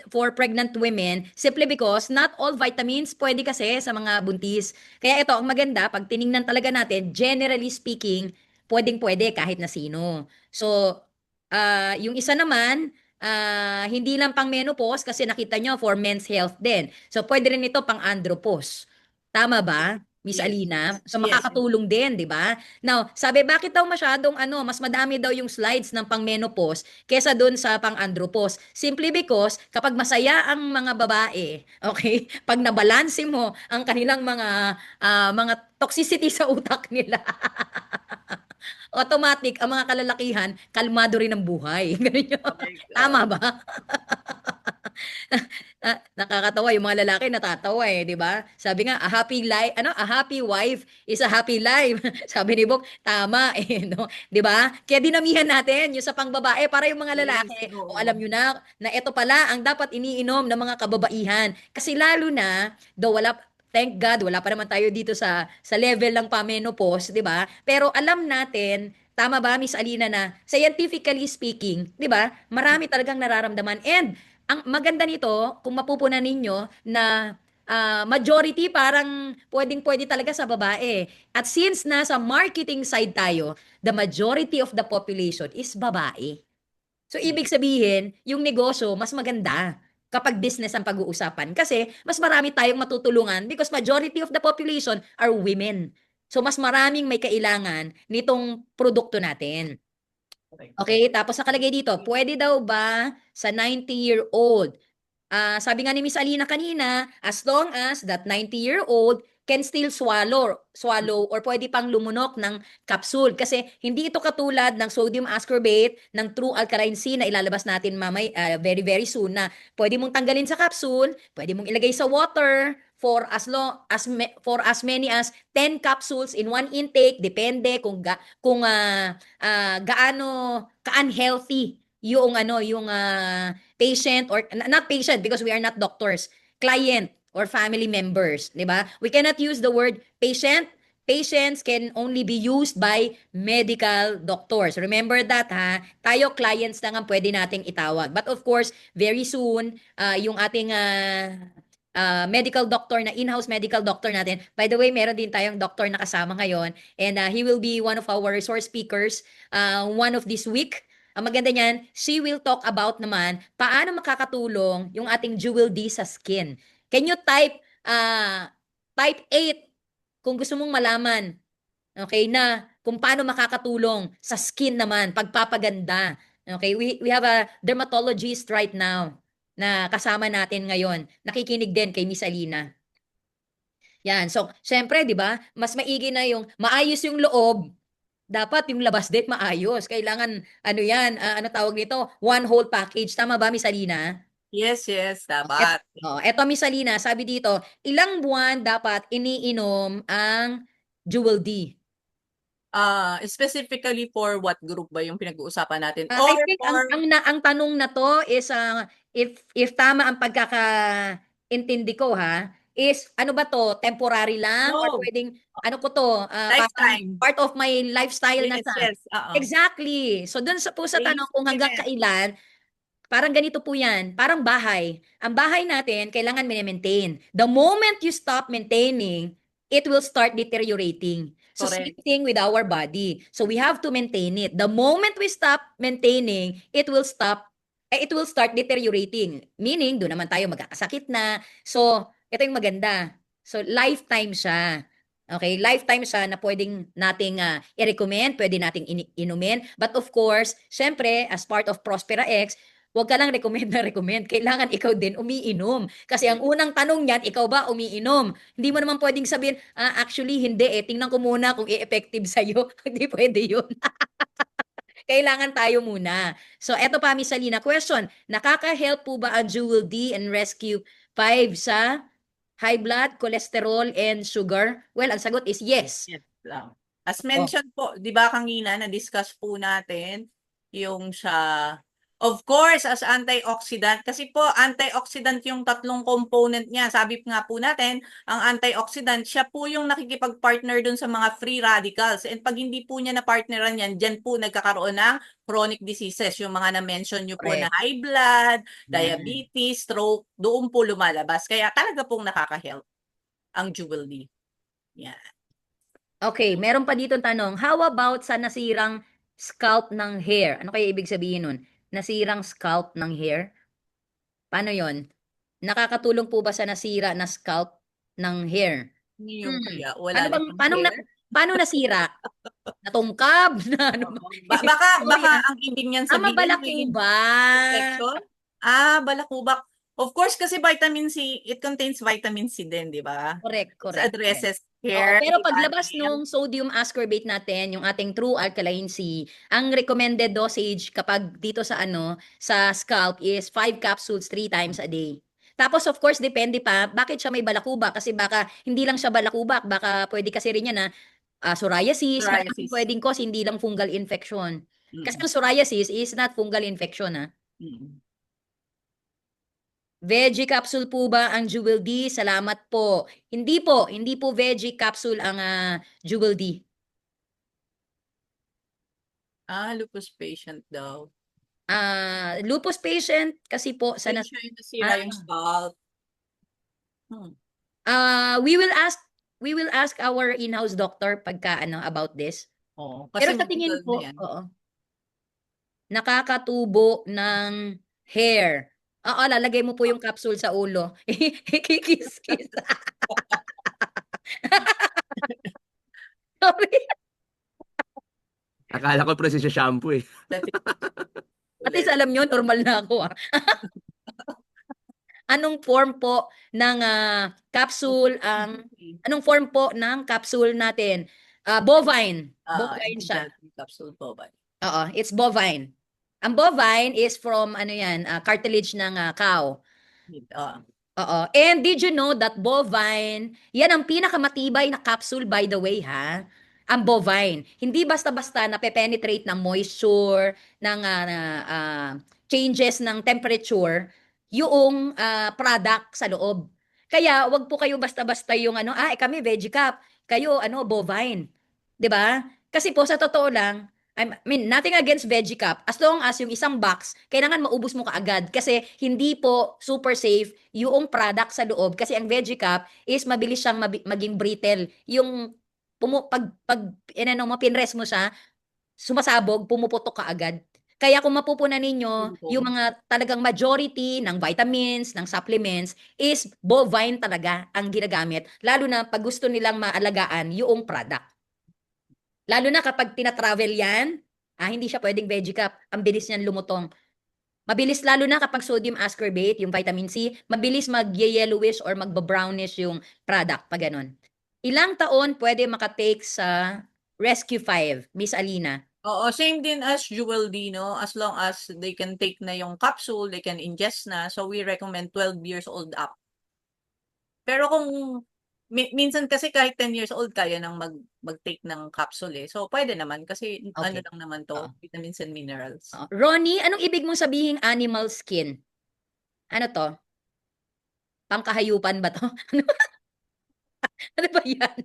for pregnant women, simply because not all vitamins pwede kasi sa mga buntis. Kaya ito, ang maganda, pag tiningnan talaga natin, generally speaking, pwedeng-pwede kahit na sino. So, yung isa naman, hindi lang pang menopause kasi nakita nyo for men's health din. So, pwede rin ito pang andropause. Tama ba, Miss Yes. Alina? So, Yes. makakatulong din, di ba? Now, sabi, bakit daw masyadong mas madami daw yung slides ng pang-menopause kesa doon sa pang-andropause? Simply because, kapag masaya ang mga babae, okay, pag nabalanse mo ang kanilang mga toxicity sa utak nila, automatic, ang mga kalalakihan, kalmado rin ang buhay. Ganun yun. Oh my God. Tama ba? nakakatawa yung mga lalaki natatawa eh, 'di ba? Sabi nga, a happy wife is a happy life. Sabi ni Bok, tama eh, no? 'Di ba? Kaya dinamihan natin yung sa pangbabae para yung mga Yes, lalaki, o alam oo. nyo na ito pala ang dapat iniinom ng mga kababaihan. Kasi lalo na, though thank God, wala pa naman tayo dito sa level ng pa-menopause, 'di ba? Pero alam natin, tama ba Miss Alina na scientifically speaking, 'di ba? Marami talagang nararamdaman, and ang maganda nito kung mapupunan ninyo na majority parang pwedeng-pwede talaga sa babae. At since nasa marketing side tayo, the majority of the population is babae. So, Yes. ibig sabihin, yung negosyo, mas maganda kapag business ang pag-uusapan. Kasi, mas marami tayong matutulungan because majority of the population are women. So, mas maraming may kailangan nitong produkto natin. Correct. Okay, tapos nakalagay dito, pwede daw ba sa 90-year-old? Sabi nga ni Miss Alina kanina, as long as that 90-year-old can still swallow or pwede pang lumunok ng capsule. Kasi hindi ito katulad ng sodium ascorbate, ng true alkaline C na ilalabas natin very very soon na pwede mong tanggalin sa capsule, pwede mong ilagay sa water for as many as 10 capsules in one intake, depende kung gaano ka-unhealthy yung patient or not patient because we are not doctors, client or family members, 'di ba? We cannot use the word patient. Patients can only be used by medical doctors. Remember that ha. Tayo clients lang ang pwede nating itawag. But of course, very soon yung ating medical doctor na in-house medical doctor natin. By the way, meron din tayong doctor na kasama ngayon, and he will be one of our resource speakers one of this week. Ang maganda niyan, she will talk about naman paano makakatulong yung ating Jewel D sa skin. Can you type 8 kung gusto mong malaman, okay, na kung paano makakatulong sa skin naman, pagpapaganda. Okay, we have a dermatologist right now na kasama natin ngayon. Nakikinig din kay Miss Alina. Yan. So, syempre, 'di ba? Mas maigi na yung maayos yung loob, dapat yung labas din maayos. Kailangan, ano yan, ano tawag nito? One whole package. Tama ba, Miss Alina? Yes, yes, Et, dapat. eto, Miss Alina, sabi dito, ilang buwan dapat iniinom ang Jewel D? Specifically for what group ba yung pinag-uusapan natin? Or I think for, ang tanong na to is if tama ang pagkakaintindi ko ha, is ano ba to, temporary lang or no, pwedeng ano ko to, parang lifetime. part of my lifestyle na Yes, siya. yes, oo. Exactly. So dun sa po sa Daily tanong kung hanggang supplement. kailan, parang ganito po yan, parang bahay. Ang bahay natin, kailangan mini-maintain. The moment you stop maintaining, it will start deteriorating. So same Correct. thing with our body. So we have to maintain it. The moment we stop maintaining, it will start deteriorating. Meaning, doon naman tayo magkakasakit na. So, ito yung maganda. So, lifetime siya. Okay, lifetime siya na pwedeng nating i-recommend, pwede nating inumin. But of course, syempre, as part of Prospera X, huwag ka lang recommend na recommend. Kailangan ikaw din umiinom. Kasi ang unang tanong niyan, ikaw ba umiinom? Hindi mo naman pwedeng sabihin, actually hindi eh. Tingnan ko muna kung i-effective sa'yo. Hindi pwede yun. Kailangan tayo muna. So, eto pa, Miss Alina, question. Nakaka-help po ba ang Jewel D and Rescue 5 sa high blood, cholesterol, and sugar? Well, ang sagot is yes. Yes lang. As Oh, mentioned po, 'di ba kanina na-discuss po natin yung sa of course as antioxidant kasi po antioxidant yung tatlong component niya. Sabi nga po natin, ang antioxidant siya po yung nakikipag-partner dun sa mga free radicals. And pag hindi po niya na partneran yan, diyan po nagkakaroon ng chronic diseases, yung mga na-mention niyo po na correct. high blood, Yan. diabetes, stroke, doon po lumalabas. Kaya talaga pong nakaka-help ang Jewel D. Yan. Okay, meron pa dito tanong. How about sa nasirang scalp ng hair? Ano kaya ibig sabihin nun? Nasirang scalp ng hair? Paano yon? Nakakatulong po ba sa nasira na scalp ng hair? Ano yung Hmm. kaya wala Ano na bang, siyang hair? paano nasira? Natungkab? Na ano ba? Oo. Baka Sorry. ang ibig niyan sabihin may Balakubak. infection? Balakubak. Of course, kasi vitamin C, it contains vitamin C din, di ba? Correct, It correct, correct. addresses Oo, hair, pero paglabas tibanin. nung sodium ascorbate natin, yung ating true alkaline C, ang recommended dosage kapag dito sa sa scalp is 5 capsules 3 times a day. Tapos of course, depende pa, bakit siya may balakubak? Kasi baka hindi lang siya balakubak, baka pwede kasi rin yan na psoriasis, maraming Psoriasis. pwedeng cause, hindi lang fungal infection. Kasi Mm. ang psoriasis is not fungal infection, ha? Mm. Veggie capsule po ba ang Jewel D? Salamat po. Hindi po veggie capsule ang Jewel D. Lupus patient daw. Lupus patient kasi po sa Ay, siya yung nasira yung scalp. Hmm. We will ask our in-house doctor pagka about this. Oo, Pero kasi sa tingin matagal na ko, yan. oo, nakakatubo ng hair. Oo, lalagay mo po yung capsule sa ulo. Kikis-kis. Akala ko presi siya shampoo eh. At least alam nyo, normal na ako. Anong form po ng capsule anong form po ng capsule natin? Bovine. Bovine siya. Capsule po ba? Oo, it's bovine. Ang bovine is from cartilage ng cow. Oo. And did you know that bovine, yan ang pinakamatibay na capsule by the way ha? Ang bovine. Hindi basta-basta na penetrate ng moisture, ng changes ng temperature, yung product sa loob. Kaya wag po kayo basta-basta yung kami veggie cap, kayo bovine. 'Di ba? Kasi po sa totoo lang, I mean, nothing against veggie cup. As long as yung isang box, kailangan maubos mo kaagad. Kasi hindi po super safe yung product sa loob. Kasi ang veggie cup is mabilis siyang maging brittle. Yung pinrest mo siya, sumasabog, pumuputok kaagad. Kaya kung mapupunan ninyo, yung mga talagang majority ng vitamins, ng supplements, is bovine talaga ang ginagamit. Lalo na pag gusto nilang maalagaan yung product. Lalo na kapag tina-travel yan, hindi siya pwedeng veggie cup. Ang bilis niyan lumutong. Mabilis lalo na kapag sodium ascorbate, yung vitamin C, mabilis mag-yellowish or magba-brownish yung product, pag ganun. Ilang taon pwede makatake sa Rescue 5, Miss Alina? Oo, same din as Jewel D, no? As long as they can take na yung capsule, they can ingest na. So we recommend 12 years old up. Pero kung minsan kasi kahit 10 years old kaya nang mag-take ng capsule eh. So pwede naman kasi ano Okay. lang naman to, vitamins and minerals. Ronnie, anong ibig mong sabihin animal skin? Ano to? Pangkahayupan ba to? Ano ba yan?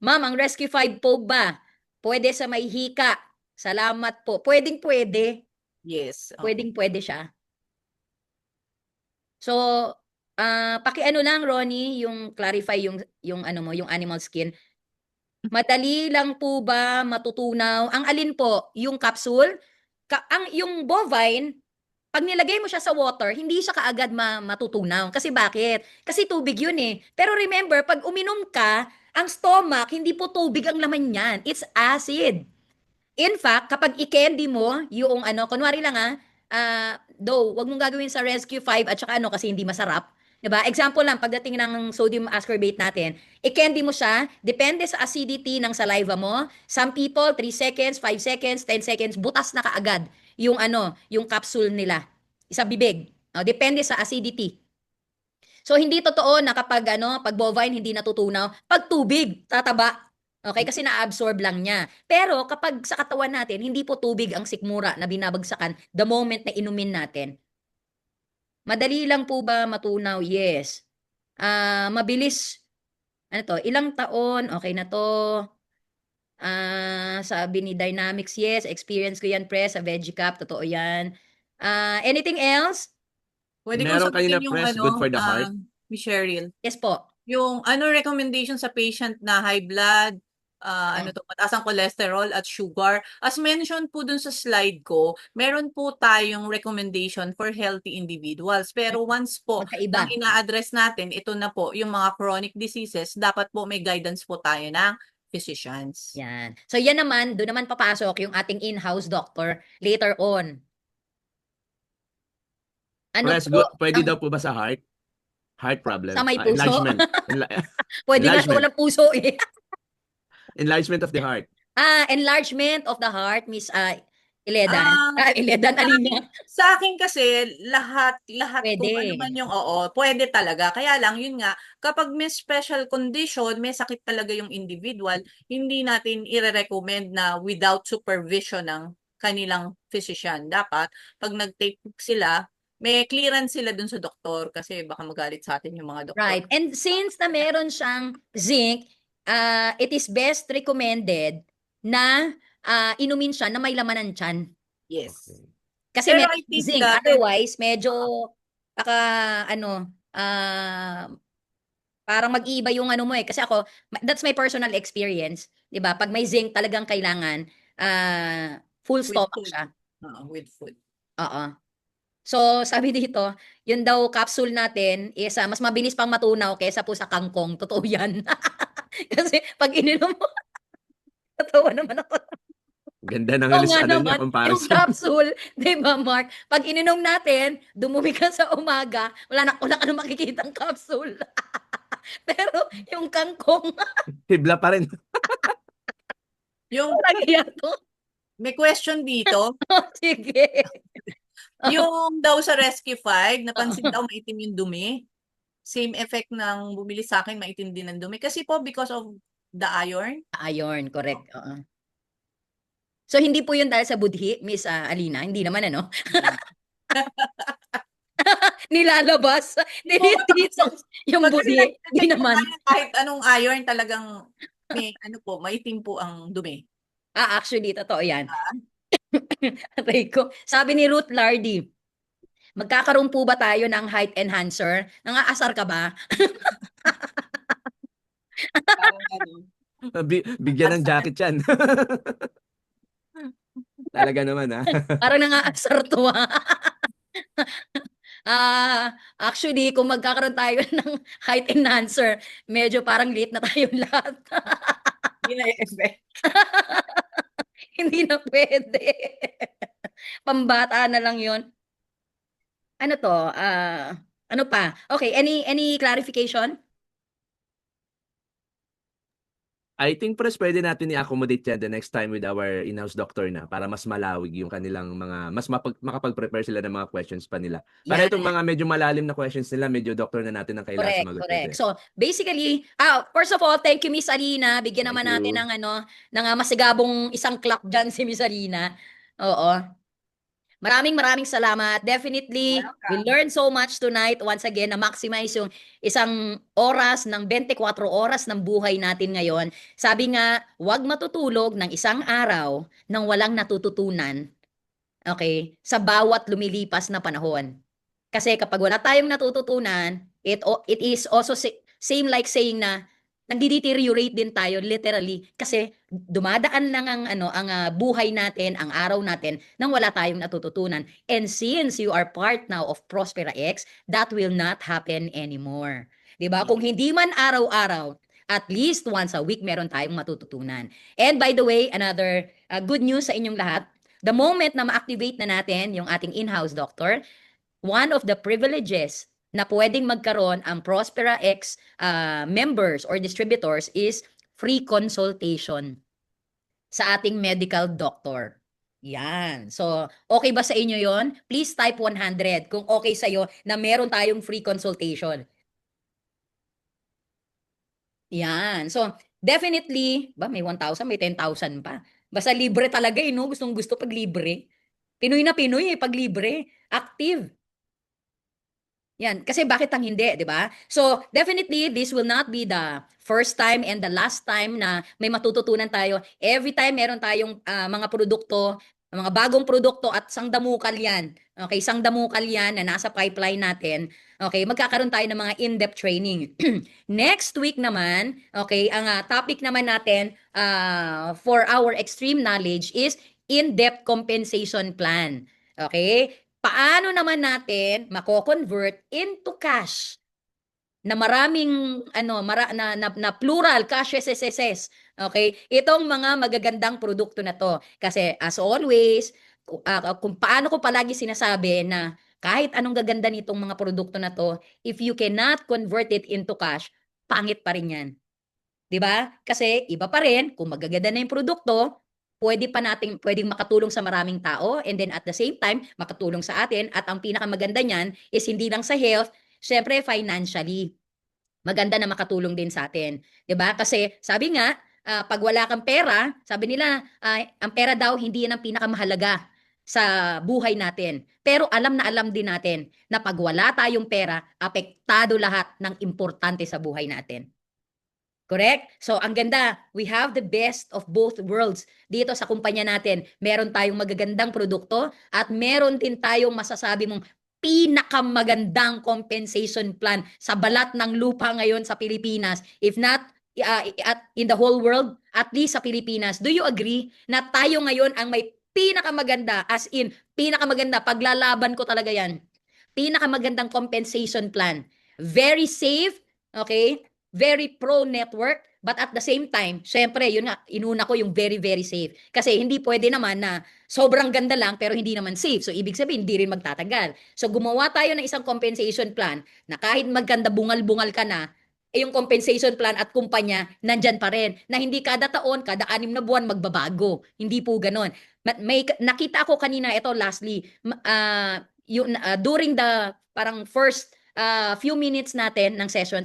Ma'am, ang Rescue 5 po ba? Pwede sa may hika. Salamat po. Pwedeng-pwede. Yes. Pwedeng-pwede siya. So, pakiano lang Ronnie, yung clarify yung ano mo, yung animal skin. Madali lang po ba matutunaw? Ang alin po, yung capsule? Yung bovine, pag nilagay mo siya sa water, hindi siya kaagad matutunaw. Kasi bakit? Kasi tubig yun eh. Pero remember, pag uminom ka, ang stomach, hindi po tubig ang laman niyan. It's acid. In fact, kapag i-candy mo, yung kunwari lang though, wag mong gagawin sa Rescue 5 at saka kasi hindi masarap. 'Di ba? Example lang, pagdating ng sodium ascorbate natin, i-candy mo siya, depende sa acidity ng saliva mo. Some people, 3 seconds, 5 seconds, 10 seconds, butas na kaagad yung yung capsule nila sa bibig. Depende sa acidity. So, hindi totoo na pag bovine, hindi natutunaw. Pag tubig, tataba. Okay, kasi na-absorb lang niya. Pero kapag sa katawan natin, hindi po tubig ang sikmura na binabagsakan the moment na inumin natin. Madali lang po ba matunaw? Yes. Mabilis. Ano to? Ilang taon? Okay na to. Sabi ni Dynamics, yes. Experience ko yan, press, sa Veggie Cup. Totoo yan. Anything else? Pwede kong Meron kanina sagutin yung press, good for the heart. Miss Cheryl. Yes po. Yung recommendation sa patient na high blood, mataas ang cholesterol at sugar. As mentioned po dun sa slide ko, meron po tayong recommendation for healthy individuals. Pero once po Magkaiba. nang ina-address natin, ito na po yung mga chronic diseases, dapat po may guidance po tayo ng physicians. Yan. So yan naman, doon naman papasok yung ating in-house doctor later on. Press, pwede daw po ba sa heart? Heart problem. Sa may puso? Enlargement. Pwede nga sa walang puso eh. Enlargement of the heart. Enlargement of the heart, Miss Iledan? Ah, Iledan, sa akin, Alina? sa akin kasi lahat kung ano Pwede. man yung pwede talaga. Kaya lang yun nga, kapag may special condition, may sakit talaga yung individual, hindi natin ire-recommend na without supervision ng kanilang physician. Dapat pag nag-take sila, may clearance sila dun sa doktor kasi baka magalit sa atin yung mga doktor. Right. And since na meron siyang zinc, it is best recommended na inumin siya na may laman ng tiyan. Yes. Okay. Kasi Pero meron I siyang think zinc. Otherwise, medyo baka ano, parang mag-iiba yung ano mo eh. Kasi ako, that's my personal experience. 'Di ba? Pag may zinc talagang kailangan, full with stomach food. siya. With food. Oo. So, sabi dito, yun daw capsule natin is mas mabilis pang matunaw kaysa po sa kangkong. Totoo yan. Kasi pag ininom mo, natawa naman ako. Ganda ng Oo nga ano niya, naman, yung comparison. capsule, di ba, Mark? Pag ininom natin, dumumi ka sa umaga, wala ka na makikitang capsule. Pero yung kangkong, Hibla pa rin. Yung nagyaya to. may question dito, Sige. yung daw sa Rescue 5, napansin Oo. daw maitim yung dumi. Same effect ng bumili sa akin, maitim din ang dumi. Kasi po because of the iron. Ayun, correct. Oo. So, hindi po yun dahil sa budhi, Miss Alina? Hindi naman, ano? Hindi. Nilalabas, nililitos yung Pag kasi budhi. Hindi nag-check po naman. tayo kahit anong iron talagang may ano po, maitim po ang dumi. Actually, totoo yan. Aray ko. Sabi ni Ruth Lardy, magkakaroon po ba tayo ng height enhancer? Nangaasar ka ba? Parang ano. Bigyan ng jacket yan. Talaga naman, ah. Parang nangaasar to, ha? Actually, kung magkakaroon tayo ng height enhancer, medyo parang late na tayong lahat. Yun na yung effect. Hindi na pwede. Pambata na lang yon. Ano to? Ano pa? Okay, any clarification? I think pres pwede natin i-accommodate yan the next time with our in-house doctor na para mas malawig yung kanilang mga makapag-prepare sila ng mga questions pa nila. Para Yan. itong mga medyo malalim na questions nila, medyo doctor na natin ang kailangan Correct, sumagot correct. eh. So, basically, first of all, thank you, Miss Alina. Bigyan Thank naman natin you. ng ng masigabong isang clap dyan si Miss Alina. Oo. Maraming salamat. Definitely, we Welcome. learned so much tonight. Once again, na maximize yung isang oras ng 24 oras ng buhay natin ngayon. Sabi nga, huwag matutulog ng isang araw nang walang natututunan. Okay? Sa bawat lumilipas na panahon. Kasi kapag wala tayong natututunan, it is also same like saying na nagde-deteriorate din tayo literally kasi dumadaan lang ang buhay natin, ang araw natin nang wala tayong natututunan. And since you are part now of Prospera X, that will not happen anymore. 'Di ba? Kung hindi man araw-araw, at least once a week meron tayong matututunan. And by the way, another good news sa inyong lahat, the moment na ma-activate na natin yung ating in-house doctor, one of the privileges na pwedeng magkaroon ang Prospera X members or distributors is free consultation sa ating medical doctor. Yan. So, okay ba sa inyo yon? Please type 100 kung okay sa'yo na meron tayong free consultation. Yan. So, definitely, may 1,000, may 10,000 pa. Basta libre talaga eh, no? Gustong gusto pag libre. Pinoy na Pinoy eh, pag libre. Active. Yan, kasi bakit ang hindi, 'di ba? So, definitely this will not be the first time and the last time na may matututunan tayo. Every time meron tayong mga produkto, mga bagong produkto at sangdamukal 'yan. Okay, sangdamukal 'yan na nasa pipeline natin. Okay, magkakaroon tayo ng mga in-depth training. Next week naman, okay, ang topic naman natin for our extreme knowledge is in-depth compensation plan. Okay? Paano naman natin mako-convert into cash na maraming na plural cash SSS. Okay? Itong mga magagandang produkto na to. Kasi as always, kung paano ko palagi sinasabi na kahit anong gaganda nitong mga produkto na to, if you cannot convert it into cash, pangit pa rin yan. 'Di ba? Kasi iba pa rin kung magaganda na yung produkto, pwedeng makatulong sa maraming tao, and then at the same time, makatulong sa atin. At ang pinakamaganda niyan is hindi lang sa health, syempre financially. Maganda na makatulong din sa atin. 'Di ba? Kasi sabi nga, pag wala kang pera, sabi nila, ang pera daw hindi yan ang pinakamahalaga sa buhay natin. Pero alam na alam din natin na pag wala tayong pera, apektado lahat ng importante sa buhay natin. Correct? So, ang ganda, we have the best of both worlds dito sa kumpanya natin. Meron tayong magagandang produkto at meron din tayong masasabi mong pinakamagandang compensation plan sa balat ng lupa ngayon sa Pilipinas. If not, in the whole world, at least sa Pilipinas. Do you agree na tayo ngayon ang may pinakamaganda, as in, pinakamaganda, paglalaban ko talaga yan. Pinakamagandang compensation plan. Very safe, okay? Very pro-network, but at the same time, syempre, yun nga, inuna ko yung very, very safe. Kasi hindi pwede naman na sobrang ganda lang, pero hindi naman safe. So, ibig sabihin, hindi rin magtatagal. So, gumawa tayo ng isang compensation plan na kahit maganda bungal-bungal ka na, yung compensation plan at kumpanya, nandyan pa rin. Na hindi kada taon, kada 6 na buwan, magbabago. Hindi po ganon. Nakita ko kanina, ito lastly, during the parang first few minutes natin ng session,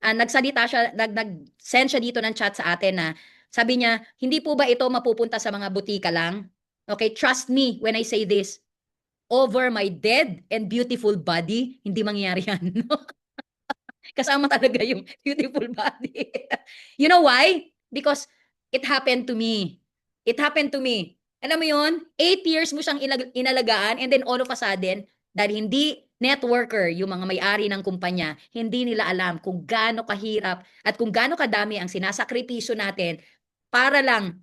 nagsalita siya, nag-send siya dito ng chat sa atin na sabi niya, hindi po ba ito mapupunta sa mga butika lang? Okay, trust me when I say this. Over my dead and beautiful body, hindi mangyayari yan. Kasama talaga yung beautiful body. You know why? Because it happened to me. It happened to me. Alam mo yun? 8 years mo siyang inalagaan, and then all of a sudden, dahil hindi networker, yung mga may-ari ng kumpanya, hindi nila alam kung gaano kahirap at kung gaano kadami ang sinasakripisyo natin para lang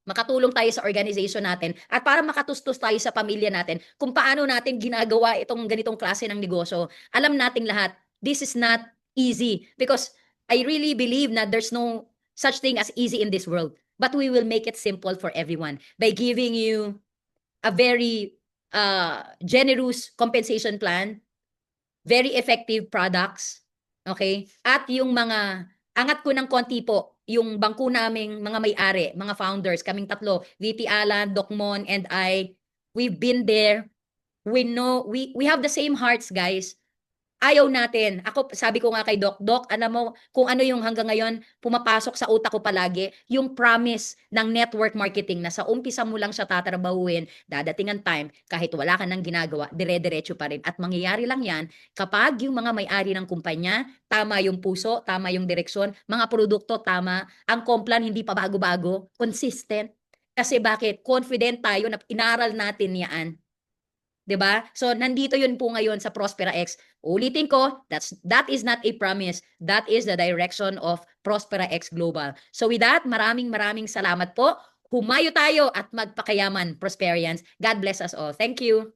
makatulong tayo sa organization natin at para makatustos tayo sa pamilya natin kung paano natin ginagawa itong ganitong klase ng negosyo. Alam nating lahat, this is not easy because I really believe na there's no such thing as easy in this world. But we will make it simple for everyone by giving you a very generous compensation plan, very effective products, okay? At yung mga, angat ko ng konti po, yung bangko naming mga may-ari, mga founders, kaming tatlo, VP Alan, Doc Mon, and I, we've been there. We know, we have the same hearts, guys. Ayaw natin. Ako, sabi ko nga kay Doc, alam mo, kung ano yung hanggang ngayon, pumapasok sa utak ko palagi, yung promise ng network marketing na sa umpisa mo lang siya tatrabahuin, dadating ang time, kahit wala ka nang ginagawa, dire-diretso pa rin. At mangyayari lang yan kapag yung mga may-ari ng kumpanya, tama yung puso, tama yung direksyon, mga produkto, tama, ang complan hindi pa bago-bago, consistent. Kasi bakit? Confident tayo na inaral natin yan. 'Di ba? So nandito 'yun po ngayon sa Prospera X. Ulitin ko, that is not a promise. That is the direction of Prospera X Global. So with that, maraming salamat po. Humayo tayo at magpakayaman, Prosperians. God bless us all. Thank you.